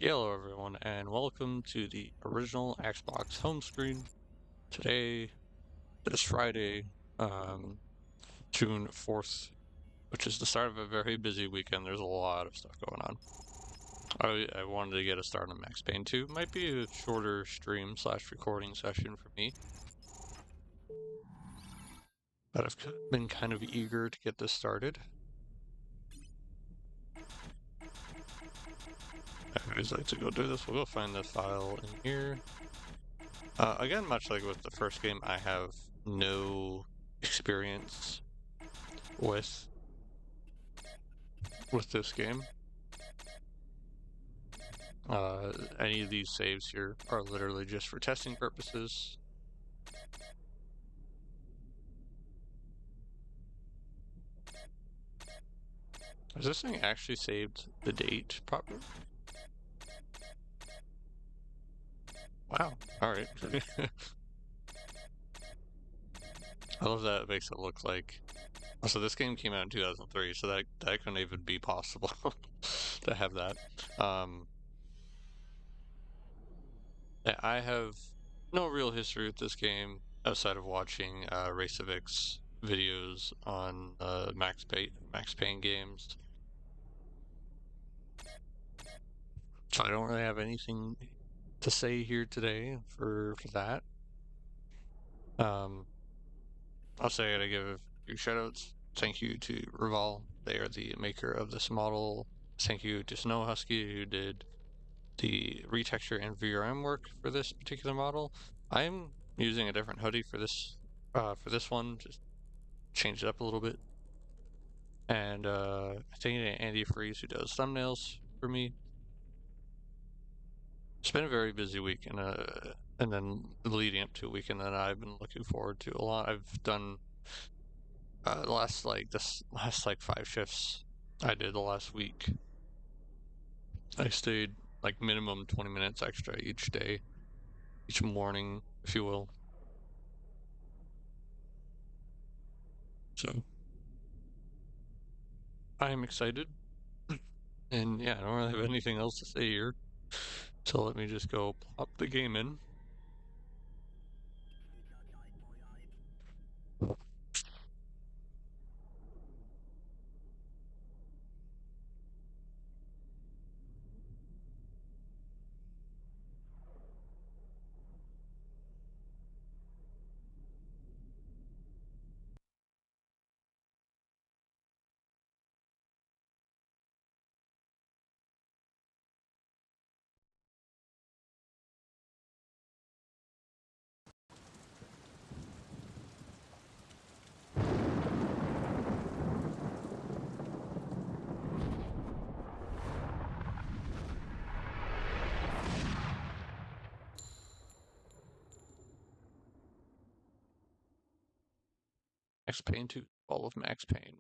Hello everyone, and welcome to the original Xbox home screen. Today, this Friday, June 4th, which is the start of a very busy weekend. There's a lot of stuff going on. I wanted to get a start on Max Payne 2. Might be a shorter stream / recording session for me, but I've been kind of eager to get this started. I always like to go do this. We'll go find the file in here. Again, much like with the first game, I have no experience with this game. Any of these saves here are literally just for testing purposes. Has this thing actually saved the date properly? Wow, alright. I love that it makes it look like... So this game came out in 2003, so that couldn't even be possible to have that. I have no real history with this game outside of watching Racevic's videos on Max Payne games. So I don't really have anything to say here today for that. I'll say I gotta give a few shoutouts. Thank you to Rival. They are the maker of this model. Thank you to SnowHusky, who did the retexture and VRM work for this particular model. I'm using a different hoodie for this one, just change it up a little bit. And thank you to Andy Freeze, who does thumbnails for me. It's been a very busy week, and then leading up to a weekend that I've been looking forward to a lot. I've done the last 5 shifts I did the last week. I stayed like minimum 20 minutes extra each day, each morning, if you will. So I am excited, and yeah, I don't really have anything else to say here. So let me just go pop the game in. Max Payne 2, all of Max Payne.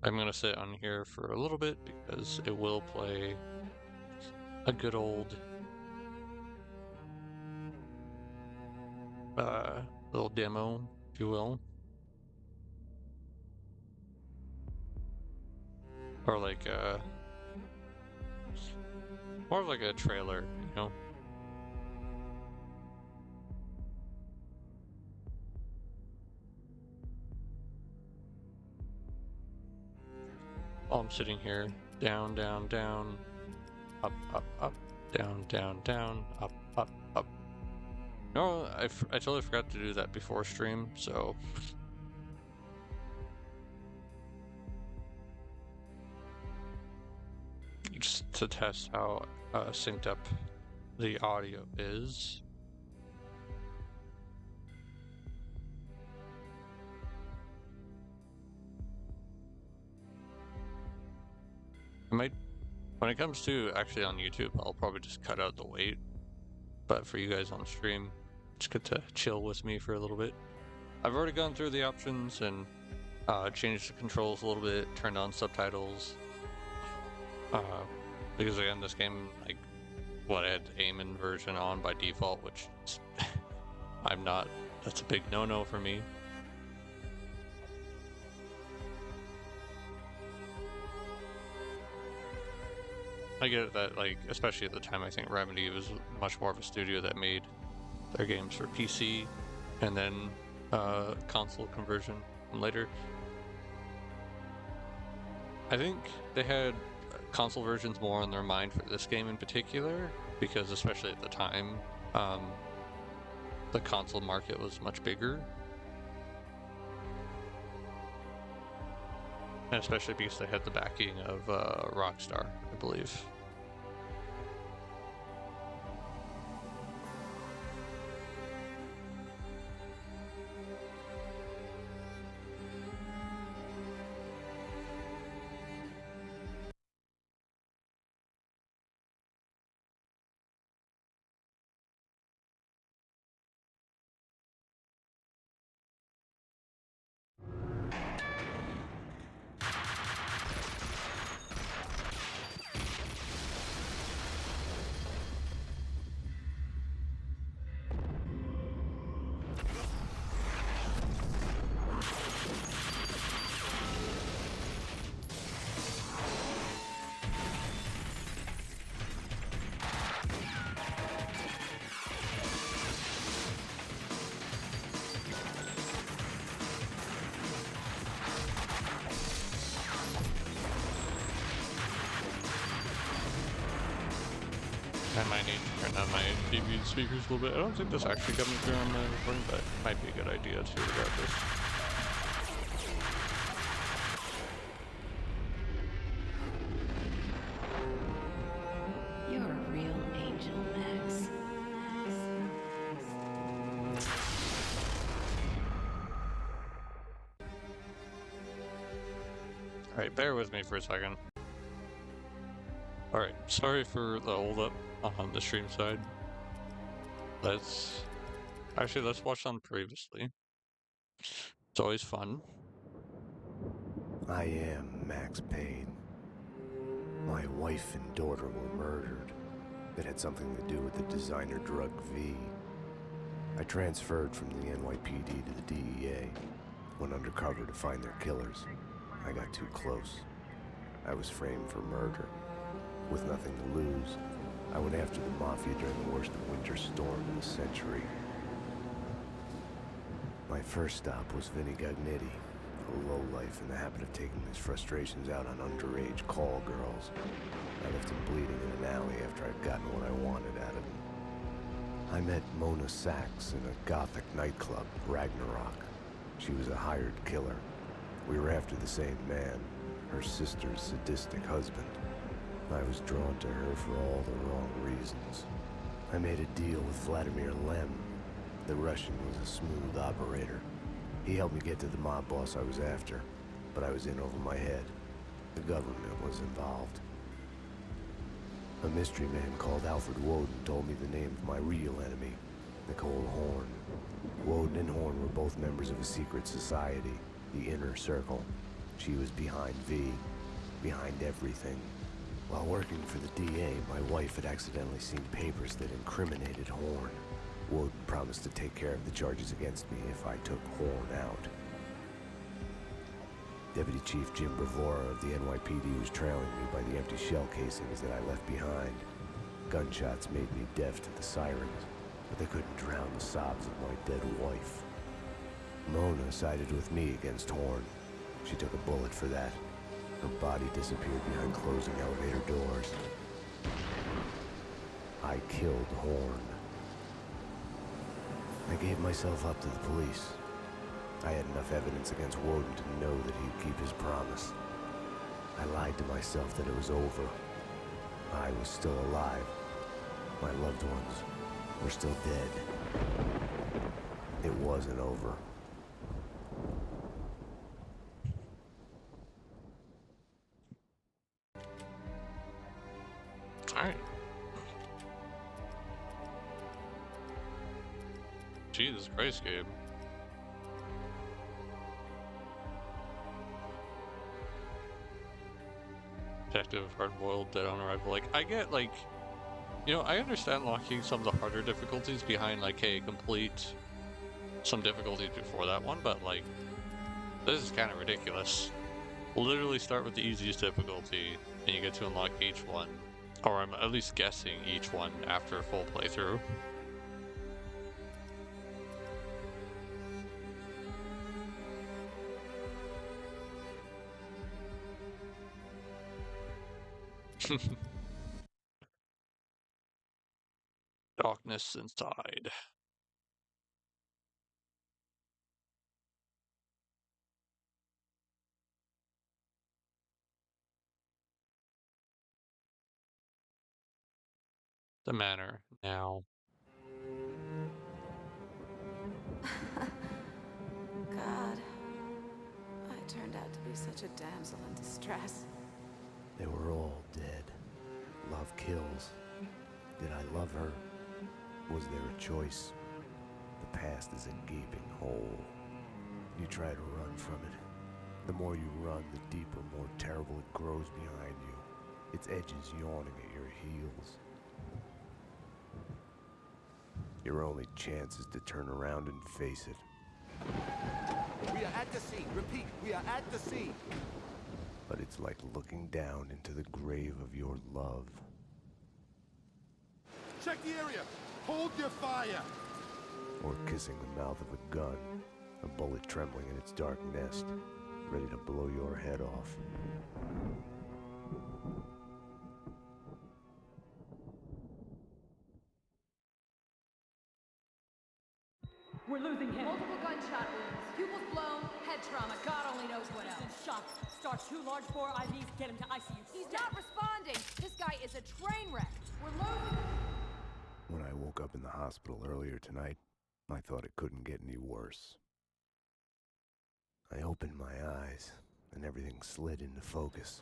I'm gonna sit on here for a little bit because it will play a good old little demo, if you will, or like more of like a trailer, you know. While I'm sitting here, down, down, down, up, up, up, down, down, down, up, up, up. No, I totally forgot to do that before stream, so just to test how synced up the audio is. I might, when it comes to actually on YouTube, I'll probably just cut out the wait. But for you guys on stream, just get to chill with me for a little bit. I've already gone through the options and changed the controls a little bit, turned on subtitles. Because again, this game, like, I had aim inversion on by default, which I'm not. That's a big no-no for me. I get that, like, especially at the time, I think Remedy was much more of a studio that made their games for PC and then console conversion later. I think they had console versions more on their mind for this game in particular, because especially at the time, the console market was much bigger. And especially because they had the backing of Rockstar, I believe. I might need to turn down my TV speakers a little bit. I don't think this actually coming through on the recording, but it might be a good idea to regardless. You're a real angel, Max. Alright, bear with me for a second. Alright, sorry for the hold up on the stream side. Let's watch on previously. It's always fun. I am Max Payne. My wife and daughter were murdered. It had something to do with the designer drug V. I transferred from the NYPD to the DEA, went undercover to find their killers. I got too close. I was framed for murder. With nothing to lose, I went after the Mafia during the worst winter storm in a century. My first stop was Vinny Gagnetti, a lowlife in the habit of taking his frustrations out on underage call girls. I left him bleeding in an alley after I'd gotten what I wanted out of him. I met Mona Sachs in a gothic nightclub, Ragnarok. She was a hired killer. We were after the same man, her sister's sadistic husband. I was drawn to her for all the wrong reasons. I made a deal with Vladimir Lem. The Russian was a smooth operator. He helped me get to the mob boss I was after, but I was in over my head. The government was involved. A mystery man called Alfred Woden told me the name of my real enemy, Nicole Horn. Woden and Horn were both members of a secret society, the Inner Circle. She was behind V, behind everything. While working for the DA, my wife had accidentally seen papers that incriminated Horn. Woden promised to take care of the charges against me if I took Horn out. Deputy Chief Jim Bravura of the NYPD was trailing me by the empty shell casings that I left behind. Gunshots made me deaf to the sirens, but they couldn't drown the sobs of my dead wife. Mona sided with me against Horn. She took a bullet for that. Her body disappeared behind closing elevator doors. I killed Horn. I gave myself up to the police. I had enough evidence against Woden to know that he'd keep his promise. I lied to myself that it was over. I was still alive. My loved ones were still dead. It wasn't over. Alright. Jesus Christ, Gabe. Detective, hard-boiled, dead on arrival. Like, I get, like, you know, I understand locking some of the harder difficulties behind, like, hey, complete some difficulties before that one, but, like, this is kind of ridiculous. Literally start with the easiest difficulty, and you get to unlock each one. Or I'm at least guessing each one after a full playthrough. Darkness inside. The manor now. God, I turned out to be such a damsel in distress. They were all dead. Love kills. Did I love her? Was there a choice? The past is a gaping hole. You try to run from it. The more you run, the deeper, more terrible it grows behind you. Its edges yawning at your heels. Your only chance is to turn around and face it. We are at the sea. Repeat, we are at the sea. But it's like looking down into the grave of your love. Check the area. Hold your fire. Or kissing the mouth of a gun, a bullet trembling in its dark nest, ready to blow your head off. We're losing him. Multiple gunshot wounds. Pupils blown, head trauma, God only knows what He's in else. shock. Start 2 large bore IVs, get him to ICU. He's not responding. This guy is a train wreck. We're losing. When I woke up in the hospital earlier tonight, I thought it couldn't get any worse. I opened my eyes, and everything slid into focus.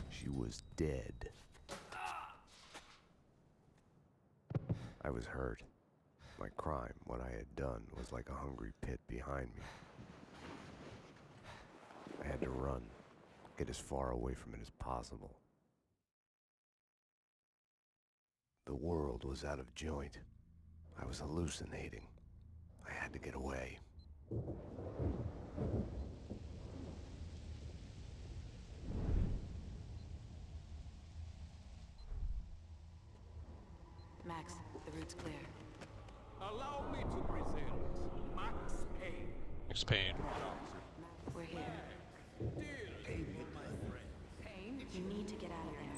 She was dead. I was hurt. My crime, what I had done, was like a hungry pit behind me. I had to run, get as far away from it as possible. The world was out of joint. I was hallucinating. I had to get away. Max, the route's clear. Allow me to present Max Payne. Max Payne. We're here. Deal with my friend. Pain? You need to get out of there.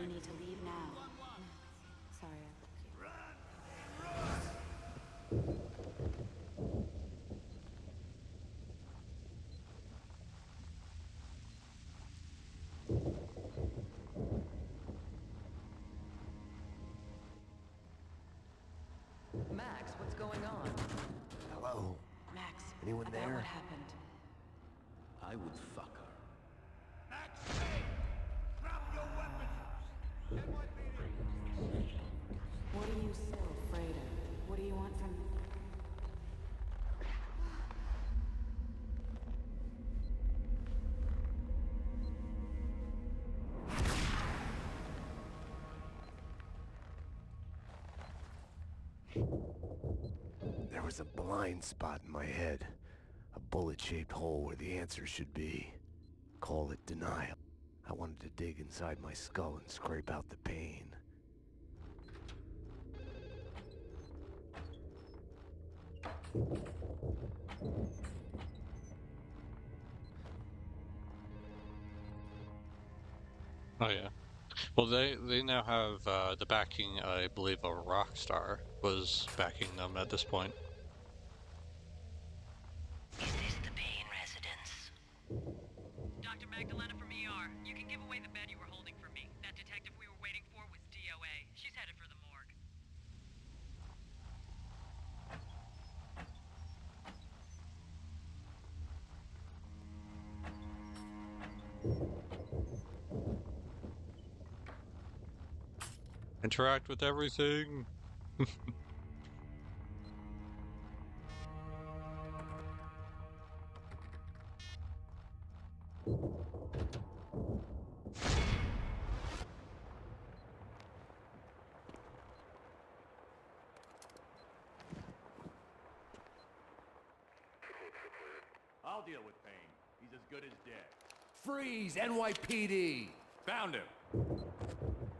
We need to leave now. Sorry, I left you. Max, what's going on? Hello? Max, Anyone about there? what happened. I would fuck her. Max Payne! Drop your weapons! What are you so afraid of? What do you want from me? There was a blind spot in my head. A bullet-shaped hole where the answer should be. Call it denial. I wanted to dig inside my skull and scrape out the pain. Oh yeah. Well, they now have the backing. I believe a rock star was backing them at this point. Is this the Payne residence? Dr. Magdalena from ER. You can give away the bed you were holding for me. That detective we were waiting for was DOA. She's headed for the morgue. Interact with everything. I'll deal with Payne. He's as good as dead. Freeze, NYPD! Found him.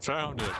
Found it.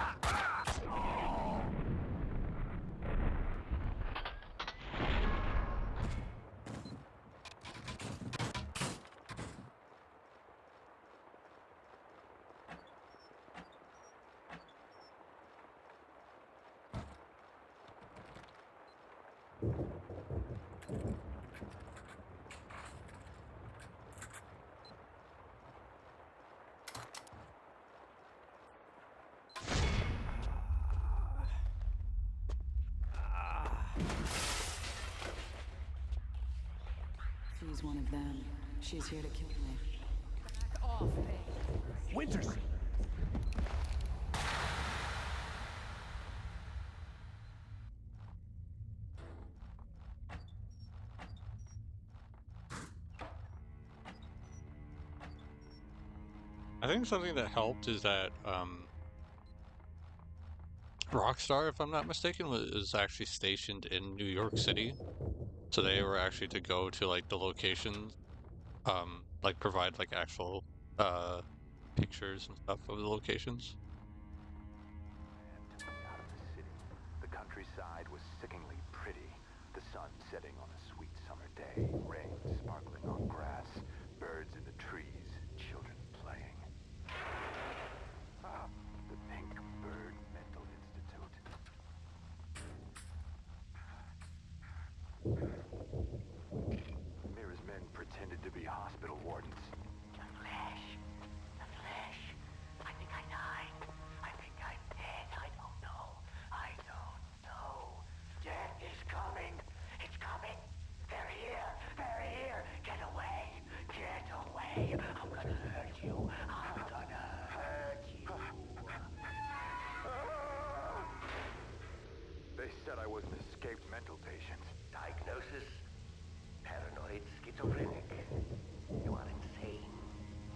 She's one of them. She's here to kill me. Back off, Payne. Winters! I think something that helped is that Rockstar, if I'm not mistaken, was actually stationed in New York City. So they were actually to go to like the locations, like provide like actual pictures and stuff of the locations. Out of the city, the countryside was sickeningly pretty. The sun setting on a sweet summer day, rain sparkling on grass, birds in the trees, children playing. Ah, the Pink Bird Mental Institute. Mira's men pretended to be hospital wardens. The flesh. The flesh. I think I died. I think I'm dead. I don't know. I don't know. Death is coming. It's coming. They're here. They're here. Get away. Get away. I'm gonna hurt you. I'm gonna hurt you. They said I was an escaped mental patient. Diagnosis? Paranoid schizophrenic. You are insane.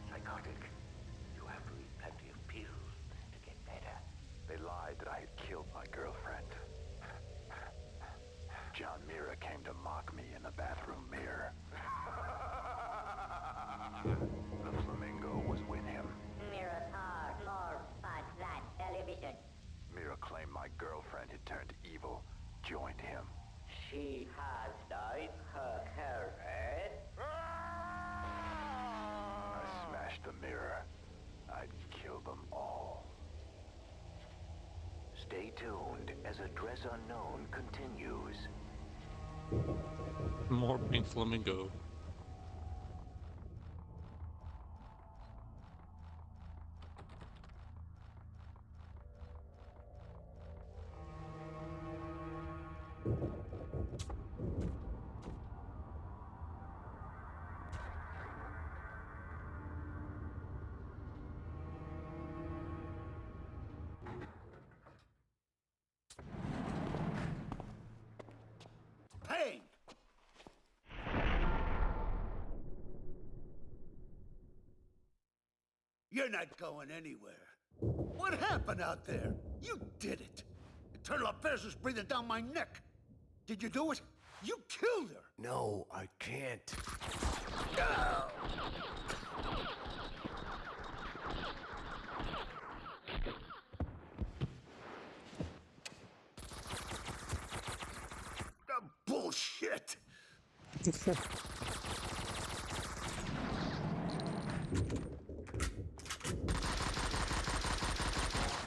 Psychotic. You have to eat plenty of pills to get better. They lied that I had killed my girlfriend. John Mira came to mock me in the bathroom mirror. The flamingo was with him. Mirrors are more fun than television. Mira claimed my girlfriend had turned evil, joined him. She has died. Her carrot. I smashed the mirror. I'd kill them all. Stay tuned as Address Unknown continues. More pink flamingo. Payne! You're not going anywhere. What happened out there? You did it. Eternal affairs was breathing down my neck. Did you do it? You killed her. No, I can't. Bullshit.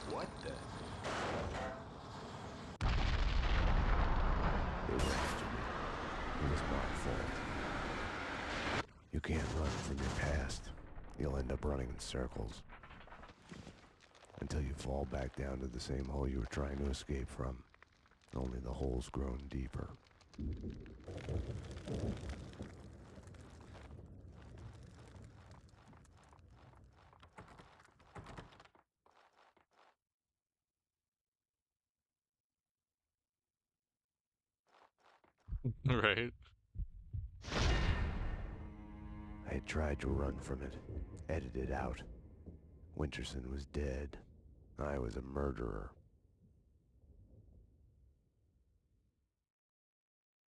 What the? They were after me. It was my fault. You can't run from your past. You'll end up running in circles. Until you fall back down to the same hole you were trying to escape from. Only the hole's grown deeper. Right. I had tried to run from it, edited out. Winterson was dead. I was a murderer.